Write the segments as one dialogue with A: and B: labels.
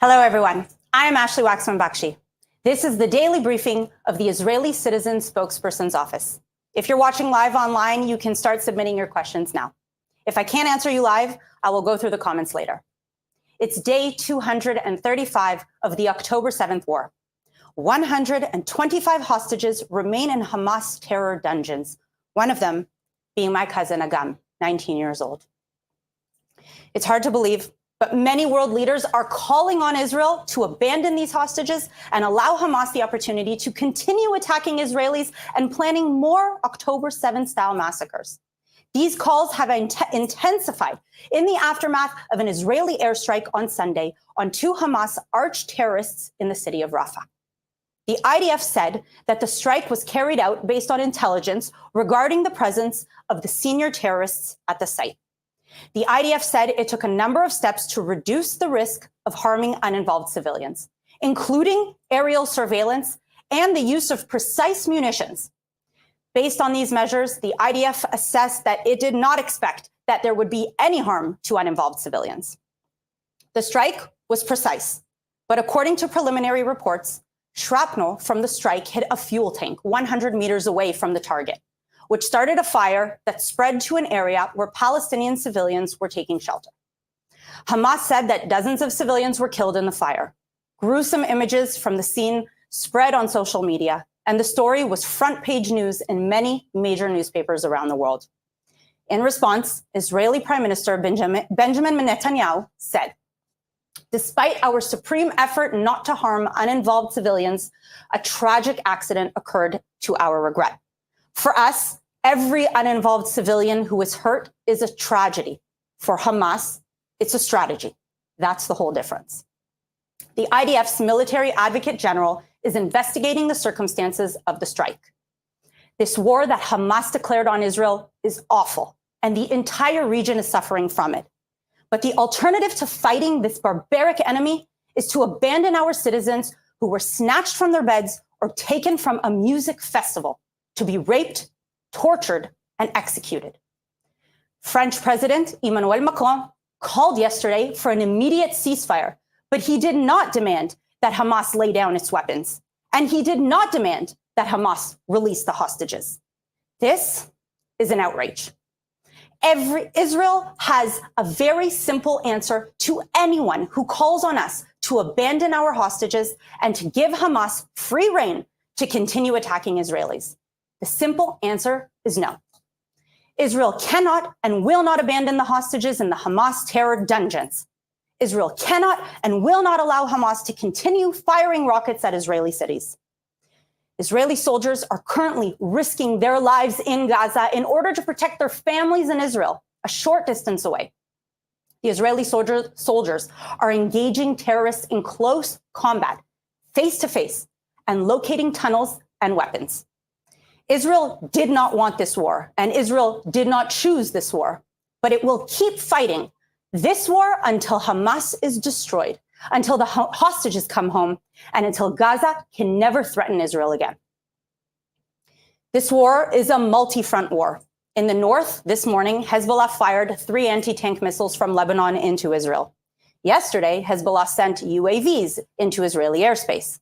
A: Hello, everyone. I am Ashley Waxman Bakshi. This is the daily briefing of the Israeli Citizen Spokesperson's office. If you're watching live online, you can start submitting your questions now. If I can't answer you live, I will go through the comments later. It's day 235 of the October 7th war. 125 hostages remain in Hamas terror dungeons, one of them being my cousin Agum, 19 years old. It's hard to believe, but many world leaders are calling on Israel to abandon these hostages and allow Hamas the opportunity to continue attacking Israelis and planning more October 7th-style massacres. These calls have intensified in the aftermath of an Israeli airstrike on Sunday on two Hamas arch-terrorists in the city of Rafah. The IDF said that the strike was carried out based on intelligence regarding the presence of the senior terrorists at the site. The IDF said it took a number of steps to reduce the risk of harming uninvolved civilians, including aerial surveillance and the use of precise munitions. Based on these measures, the IDF assessed that it did not expect that there would be any harm to uninvolved civilians. The strike was precise, but according to preliminary reports, shrapnel from the strike hit a fuel tank 100 meters away from the target, which started a fire that spread to an area where Palestinian civilians were taking shelter. Hamas said that dozens of civilians were killed in the fire. Gruesome images from the scene spread on social media, and the story was front-page news in many major newspapers around the world. In response, Israeli Prime Minister Benjamin Netanyahu said, "Despite our supreme effort not to harm uninvolved civilians, a tragic accident occurred to our regret. For us, every uninvolved civilian who is hurt is a tragedy. For Hamas, it's a strategy. That's the whole difference." The IDF's military advocate general is investigating the circumstances of the strike. This war that Hamas declared on Israel is awful, and the entire region is suffering from it. But the alternative to fighting this barbaric enemy is to abandon our citizens who were snatched from their beds or taken from a music festival to be raped, tortured, and executed. French President Emmanuel Macron called yesterday for an immediate ceasefire, but he did not demand that Hamas lay down its weapons, and he did not demand that Hamas release the hostages. This is an outrage. Israel has a very simple answer to anyone who calls on us to abandon our hostages and to give Hamas free rein to continue attacking Israelis. The simple answer is no. Israel cannot and will not abandon the hostages in the Hamas terror dungeons. Israel cannot and will not allow Hamas to continue firing rockets at Israeli cities. Israeli soldiers are currently risking their lives in Gaza in order to protect their families in Israel, a short distance away. The Israeli soldiers are engaging terrorists in close combat, face to face, and locating tunnels and weapons. Israel did not want this war, and Israel did not choose this war, but it will keep fighting this war until Hamas is destroyed, until the hostages come home, and until Gaza can never threaten Israel again. This war is a multi-front war. In the north, this morning, Hezbollah fired 3 anti-tank missiles from Lebanon into Israel. Yesterday, Hezbollah sent UAVs into Israeli airspace.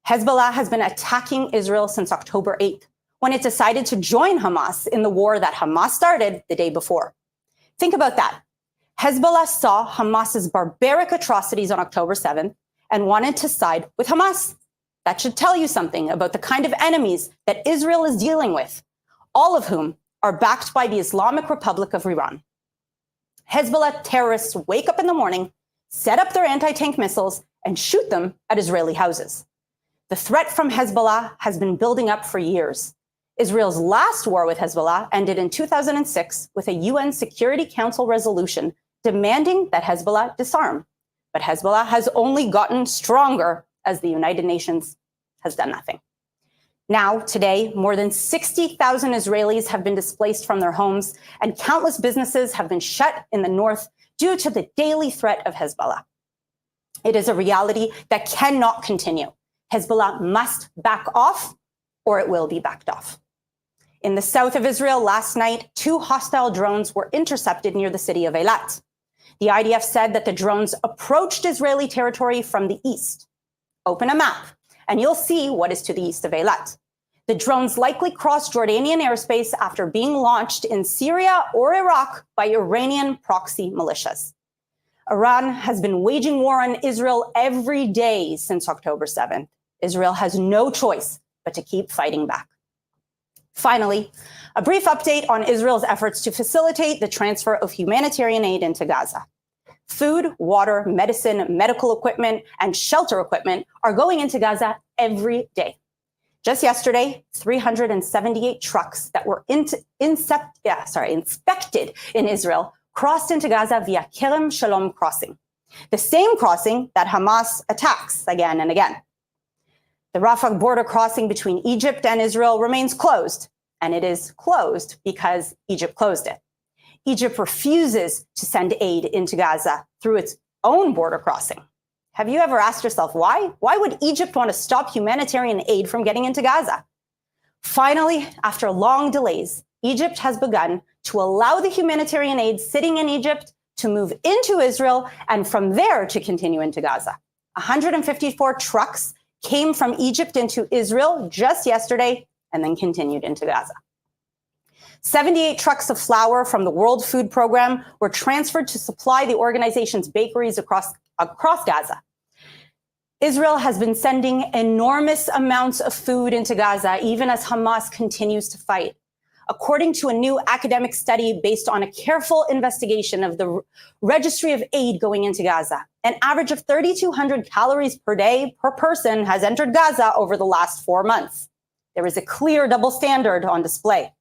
A: Hezbollah has been attacking Israel since October 8th, when it decided to join Hamas in the war that Hamas started the day before. Think about that. Hezbollah saw Hamas's barbaric atrocities on October 7th and wanted to side with Hamas. That should tell you something about the kind of enemies that Israel is dealing with, all of whom are backed by the Islamic Republic of Iran. Hezbollah terrorists wake up in the morning, set up their anti-tank missiles, and shoot them at Israeli houses. The threat from Hezbollah has been building up for years. Israel's last war with Hezbollah ended in 2006 with a UN Security Council resolution demanding that Hezbollah disarm. But Hezbollah has only gotten stronger as the United Nations has done nothing. Now, today, more than 60,000 Israelis have been displaced from their homes, and countless businesses have been shut in the north due to the daily threat of Hezbollah. It is a reality that cannot continue. Hezbollah must back off, or it will be backed off. In the south of Israel last night, 2 hostile drones were intercepted near the city of Eilat. The IDF said that the drones approached Israeli territory from the east. Open a map, and you'll see what is to the east of Eilat. The drones likely crossed Jordanian airspace after being launched in Syria or Iraq by Iranian proxy militias. Iran has been waging war on Israel every day since October 7th. Israel has no choice but to keep fighting back. Finally, a brief update on Israel's efforts to facilitate the transfer of humanitarian aid into Gaza. Food, water, medicine, medical equipment, and shelter equipment are going into Gaza every day. Just yesterday, 378 trucks that were inspected in Israel crossed into Gaza via Kerem Shalom crossing, the same crossing that Hamas attacks again and again. The Rafah border crossing between Egypt and Israel remains closed, and it is closed because Egypt closed it. Egypt refuses to send aid into Gaza through its own border crossing. Have you ever asked yourself why? Why would Egypt want to stop humanitarian aid from getting into Gaza? Finally, after long delays, Egypt has begun to allow the humanitarian aid sitting in Egypt to move into Israel and from there to continue into Gaza. 154 trucks came from Egypt into Israel just yesterday and then continued into Gaza. 78 trucks of flour from the World Food Program were transferred to supply the organization's bakeries across Gaza. Israel has been sending enormous amounts of food into Gaza, even as Hamas continues to fight. According to a new academic study based on a careful investigation of the registry of aid going into Gaza, an average of 3,200 calories per day per person has entered Gaza over the last 4 months. There is a clear double standard on display.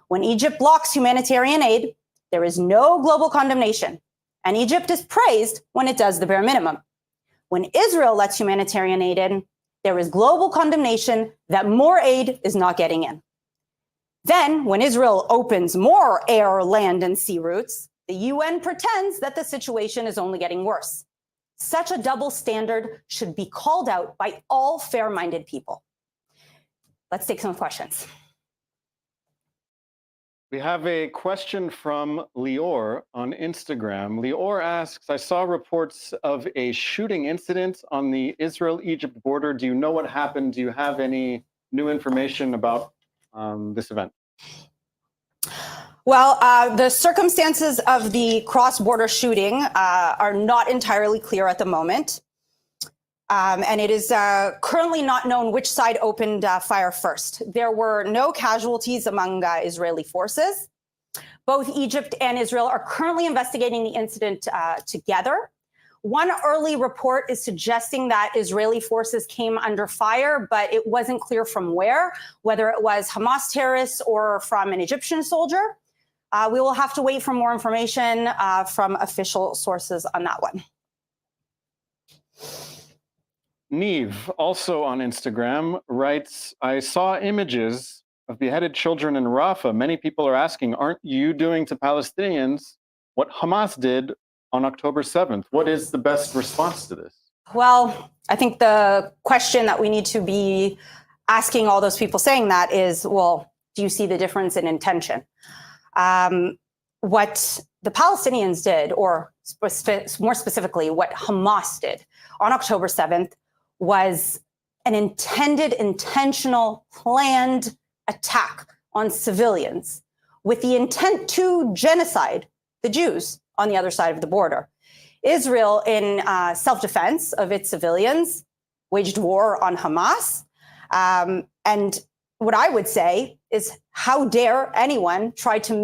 A: When Egypt blocks humanitarian aid, there is no global condemnation, and Egypt is praised when it does the bare minimum. When Israel lets humanitarian aid in, there is global condemnation that more aid is not getting in. Then, when Israel opens more air, land, and sea routes, the UN pretends that the situation is only getting worse. Such a double standard should be called out by all fair-minded people. Let's take some questions.
B: We have a question from Lior on Instagram. Lior asks, I saw reports of a shooting incident on the Israel-Egypt border. Do you know what happened? Do you have any new information about this event?
A: Well, the circumstances of the cross-border shooting are not entirely clear at the moment. And it is currently not known which side opened fire first. There were no casualties among Israeli forces. Both Egypt and Israel are currently investigating the incident together. One early report is suggesting that Israeli forces came under fire, but it wasn't clear from where, whether it was Hamas terrorists or from an Egyptian soldier. We will have to wait for more information from official sources on that one.
B: Neve, also on Instagram, writes, I saw images of beheaded children in Rafah. Many people are asking, aren't you doing to Palestinians what Hamas did on October 7th? What is the best response to this? Well,
A: I think the question that we need to be asking all those people saying that is, well, do you see the difference in intention? What the Palestinians did, or more specifically, what Hamas did on October 7th, was an intentional, planned attack on civilians with the intent to genocide the Jews on the other side of the border. Israel, in self-defense of its civilians, waged war on Hamas. And what I would say is, how dare anyone try to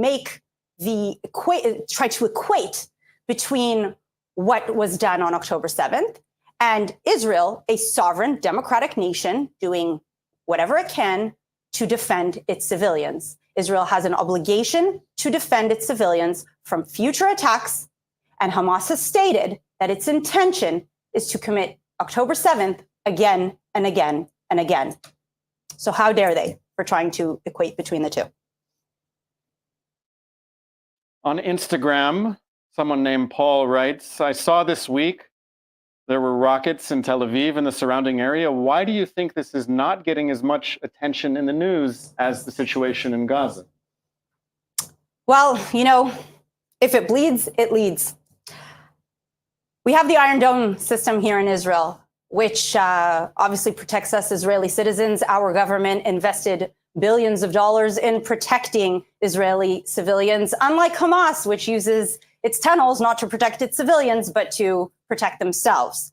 A: equate between what was done on October 7th and Israel, a sovereign democratic nation, doing whatever it can to defend its civilians. Israel has an obligation to defend its civilians from future attacks, and Hamas has stated that its intention is to commit October 7th again and again and again. So how dare they for trying to equate between the two?
B: On Instagram, someone named Paul writes, I saw this week there were rockets in Tel Aviv and the surrounding area. Why do you think this is not getting as much attention in the news as the situation in Gaza?
A: Well, you know, if it bleeds, it leads. We have the Iron Dome system here in Israel, which obviously protects us Israeli citizens. Our government invested billions of dollars in protecting Israeli civilians, unlike Hamas, which uses its tunnels not to protect its civilians, but to protect themselves.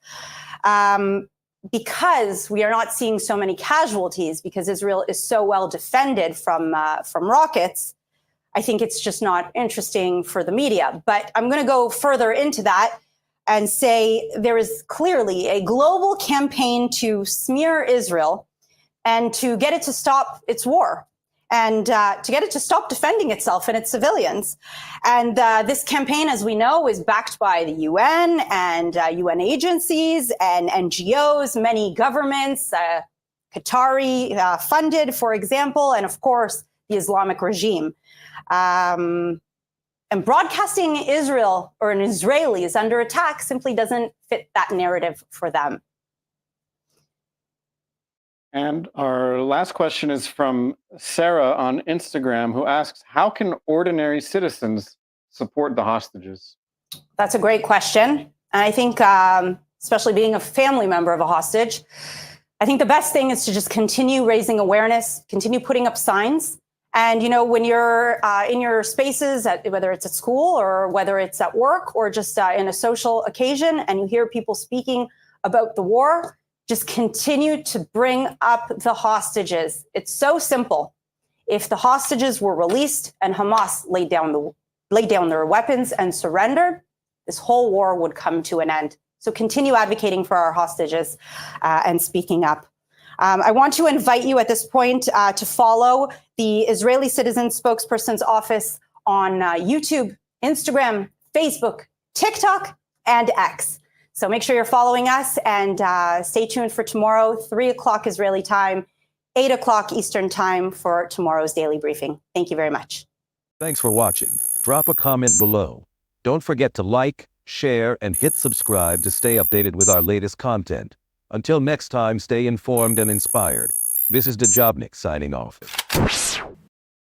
A: Because we are not seeing so many casualties, because Israel is so well defended from rockets, I think it's just not interesting for the media. But I'm going to go further into that and say there is clearly a global campaign to smear Israel and to get it to stop its war and to get it to stop defending itself and its civilians. And this campaign, as we know, is backed by the UN and UN agencies and NGOs, many governments, Qatari funded, for example, and of course, the Islamic regime. And broadcasting Israel or an Israeli is under attack simply doesn't fit that narrative for them.
B: And our last question is from Sarah on Instagram, who asks, how can ordinary citizens support the hostages?
A: That's a great question. And I think, especially being a family member of a hostage, I think the best thing is to just continue raising awareness, continue putting up signs. And, you know, when you're in your spaces, whether it's at school or whether it's at work or just in a social occasion, and you hear people speaking about the war, just continue to bring up the hostages. It's so simple. If the hostages were released and Hamas laid down their weapons and surrendered, this whole war would come to an end. So continue advocating for our hostages and speaking up. I want to invite you at this point to follow the Israeli Citizen Spokesperson's office on YouTube, Instagram, Facebook, TikTok, and X. So make sure you're following us and stay tuned for tomorrow, 3 o'clock Israeli time, 8 o'clock Eastern time for tomorrow's daily briefing. Thank you very much.
C: Thanks for watching. Drop a comment below. Don't forget to like, share, and hit subscribe to stay updated with our latest content. Until next time, stay informed and inspired. This is Dejobnik signing off.